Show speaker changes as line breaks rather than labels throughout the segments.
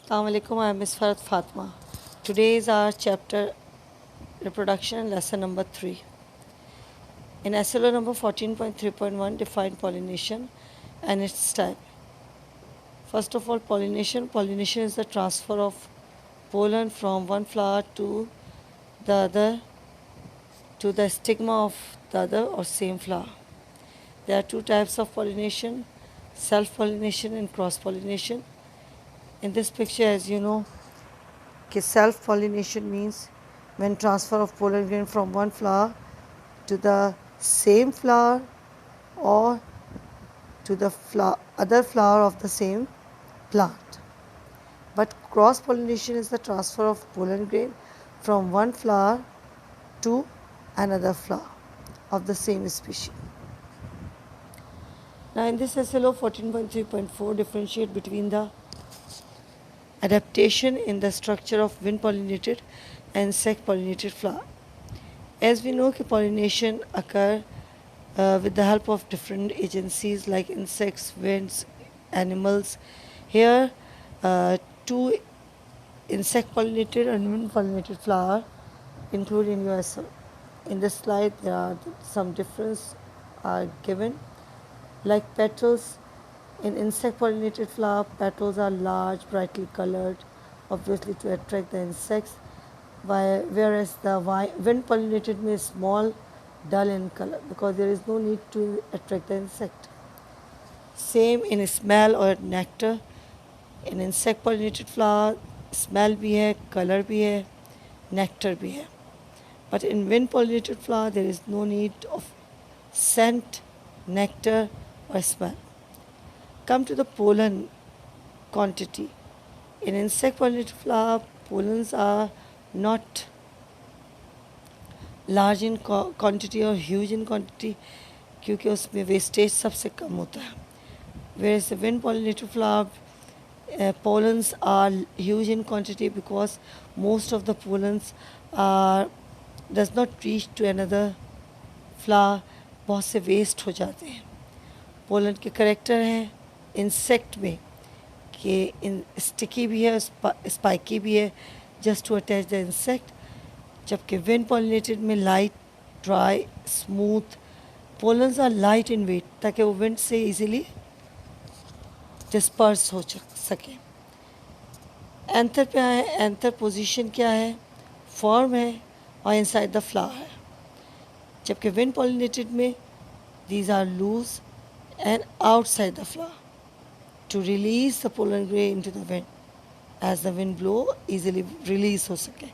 Assalamu alaikum, I am Ms. Farhat Fatma. Today is our chapter reproduction lesson number 3. In SLO number 14.3.1, define pollination and its type. First of all, pollination. Pollination is the transfer of pollen from one flower to the other, to the stigma of the other or same flower. There are two types of pollination, self-pollination and cross-pollination. In this picture, as you know, self-pollination means when transfer of pollen grain from one flower to the same flower or to the other flower of the same plant. But cross-pollination is the transfer of pollen grain from one flower to another flower of the same species. Now in this SLO 14.3.4, differentiate between the adaptation in the structure of wind-pollinated and insect-pollinated flower. As we know, pollination occurs with the help of different agencies like insects, winds, animals. Here, two insect-pollinated and wind-pollinated flower included in your SL. In this slide, there are some difference are given. Like petals, in insect-pollinated flower, petals are large, brightly colored, obviously to attract the insects, whereas the wind-pollinated may small, dull in color because there is no need to attract the insect. Same in smell or nectar. In insect-pollinated flower, smell भी है, color भी है, nectar भी है. But in wind-pollinated flower, there is no need of scent, nectar, or smell. Come to the pollen quantity. In insect-pollinated flower, pollens are not large in quantity or huge in quantity क्योंकि उसमें wastage सबसे कम होता है. Whereas the wind-pollinated flower, pollens are huge in quantity because most of the pollens does not reach to another flower. बहुत से waste हो जाते हैं. पोलन के करेक्टर हैं इंसेक्ट में कि स्टिकी भी है, स्पाइकी भी है, just to attach the insect. जबकि विंड पॉलिनेटेड में light, dry, smooth, pollens are light in weight ताकि वो विंड से इजीली डिस्पर्स हो सके. एंथर पे आए. एंथर पोजीशन क्या है? फॉर्म है और इनसाइड द फ्लावर है. जबकि विंड पॉलिनेटेड में these are loose and outside the flower to release the pollen grain into the wind. As the wind blow, easily release हो सके.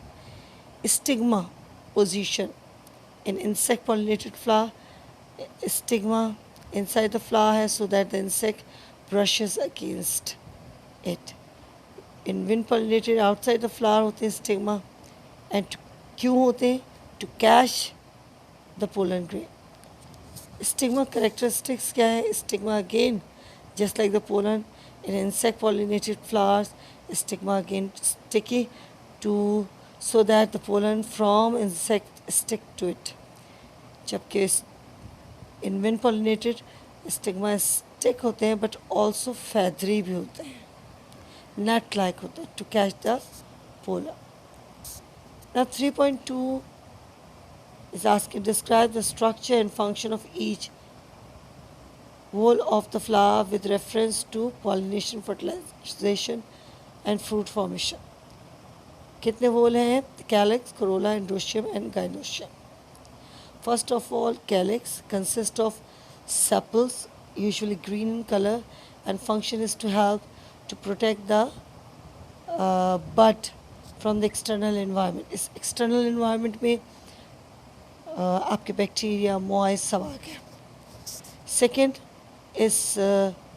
Stigma position in insect pollinated flower, stigma inside the flower है so that the insect brushes against it. In wind pollinated outside the flower होते हैं stigma. And क्यों होते हैं? To catch the pollen grain. Stigma characteristics क्या है? Stigma again, just like the pollen in insect pollinated flowers, stigma again sticky so that the pollen from insect stick to it. जबकि in wind pollinated stigma stick होते हैं but also feathery भी होते हैं, nut like होता है to catch the pollen. Now 3.2 is asking describe the structure and function of each whole of the flower with reference to pollination, fertilization and fruit formation. कितने whole हैं? Calyx, corolla, androecium and gynoecium. First of all, calyx consists of sepals, usually green in color, and function is to help to protect the bud from the external environment. इस external environment में आपके bacteria, moist सब आ गया. Second is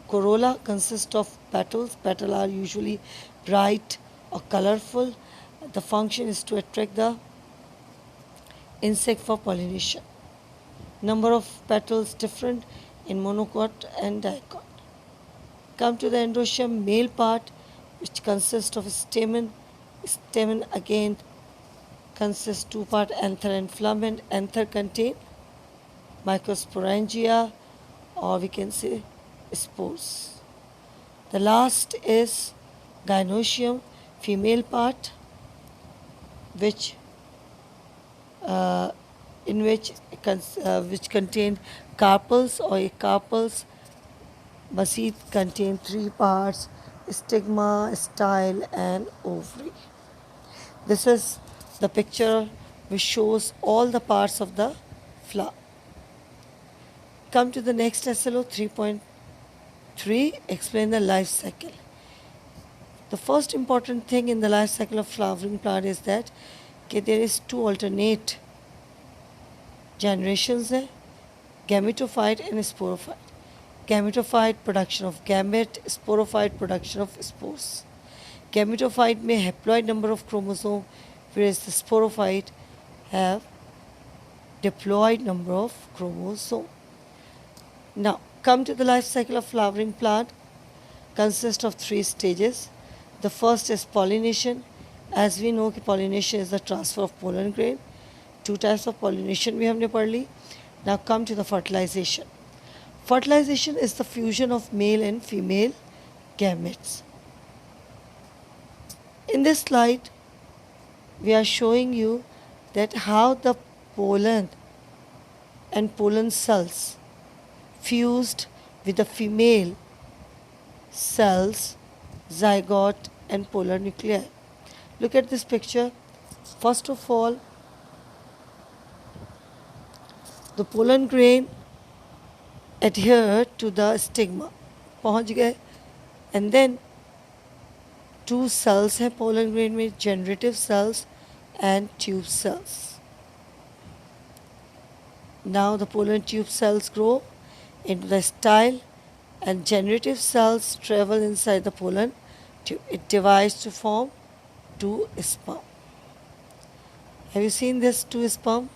corolla consists of petals. Petals are usually bright or colorful. The function is to attract the insect for pollination. Number of petals different in monocot and dicot. Come to the androecium, male part, which consists of stamen. Stamen again consists two part, anther and filament. Anther contain microsporangia, or we can say spores. The last is gynoecium, female part, which uh, in which contain carpels or carpels. Basit contain three parts: stigma, style, and ovary. This is the picture which shows all the parts of the flower. Come to the next SLO 3.3, explain the life cycle. The first important thing in the life cycle of flowering plant is that there is two alternate generations है, gametophyte and sporophyte. Gametophyte production of gamete, sporophyte production of spores. Gametophyte may haploid number of chromosome, whereas the sporophyte have diploid number of chromosome. Now come to the life cycle of flowering plant. Consists of three stages. The first is pollination. As we know, pollination is the transfer of pollen grain. Two types of pollination we have पढ़ ली. Now come to the fertilization. Fertilization is the fusion of male and female gametes. In this slide, we are showing you that how the pollen and pollen cells fused with the female cells, zygote and polar nuclei. Look at this picture. First of all, the pollen grain adhere to the stigma, पहुंच गए, and then two cells हैं pollen grain में, generative cells and tube cells. Now the pollen tube cells grow into the style and generative cells travel inside the pollen tube. It divides to form two sperm. Have you seen this two sperm?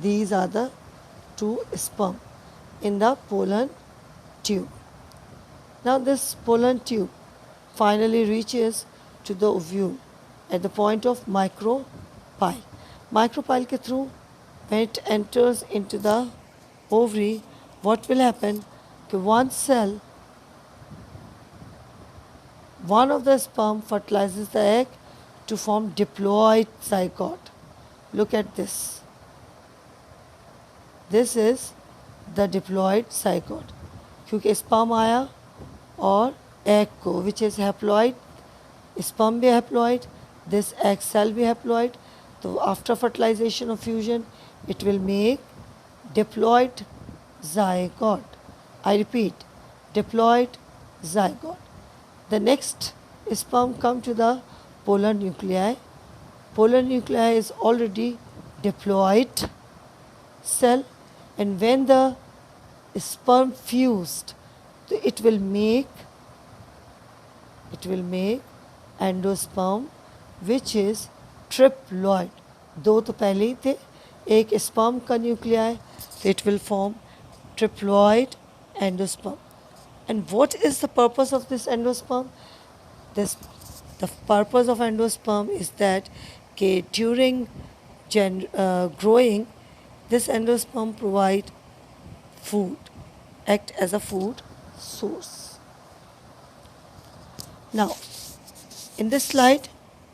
These are the two sperm in the pollen tube. Now this pollen tube finally reaches to the ovule at the point of micropyle. Micropyle के through, when it enters into the ovary, what will happen? One cell, one of the sperm fertilizes the egg to form diploid zygote. Look at this. This is the diploid zygote. क्योंकि sperm आया और egg को, which is haploid, sperm भी haploid, this egg cell भी haploid. So after fertilization or fusion, it will make diploid zygote. I repeat, diploid zygote. The next sperm come to the polar nuclei. Polar nuclei is already diploid cell, and when the sperm fused, it will make endosperm, which is triploid. दो तो पहले ही थे, एक sperm का nuclei, so it will form triploid endosperm. And what is the purpose of this endosperm? The purpose of endosperm is that during growing, this endosperm provide food, act as a food source. Now, in this slide,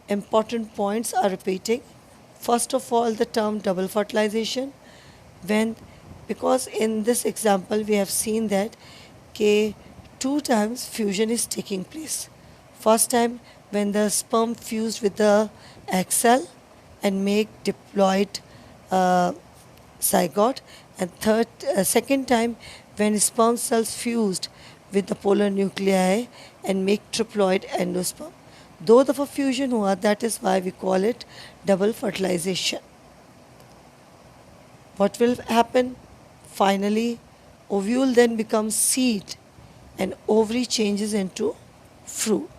important points are repeating. First of all, the term double fertilization. Because in this example, we have seen that two times fusion is taking place. First time when the sperm fused with the egg cell and make diploid zygote, and second time when sperm cells fused with the polar nuclei and make triploid endosperm. दो दफ़ा fusion हुआ, that is why we call it double fertilization. What will happen? Finally, ovule then becomes seed and ovary changes into fruit.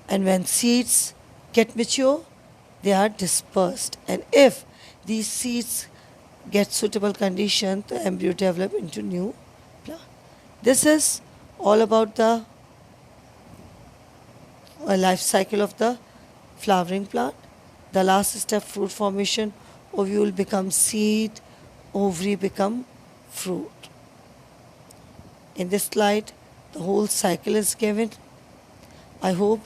And when seeds get mature, they are dispersed. And if these seeds get suitable condition, the embryo develop into new plant. This is all about the life cycle of the flowering plant. The last step, fruit formation. Ovule becomes seed, ovary become fruit. In this slide, the whole cycle is given. I hope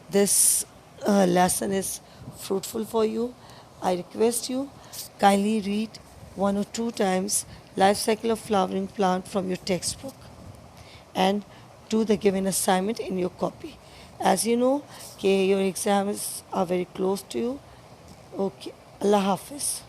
this lesson is fruitful for you. I request you kindly read 1 or 2 times Life Cycle of Flowering Plant from your textbook and do the given assignment in your copy. As you know, your exams are very close to you. Okay, Allah Hafiz.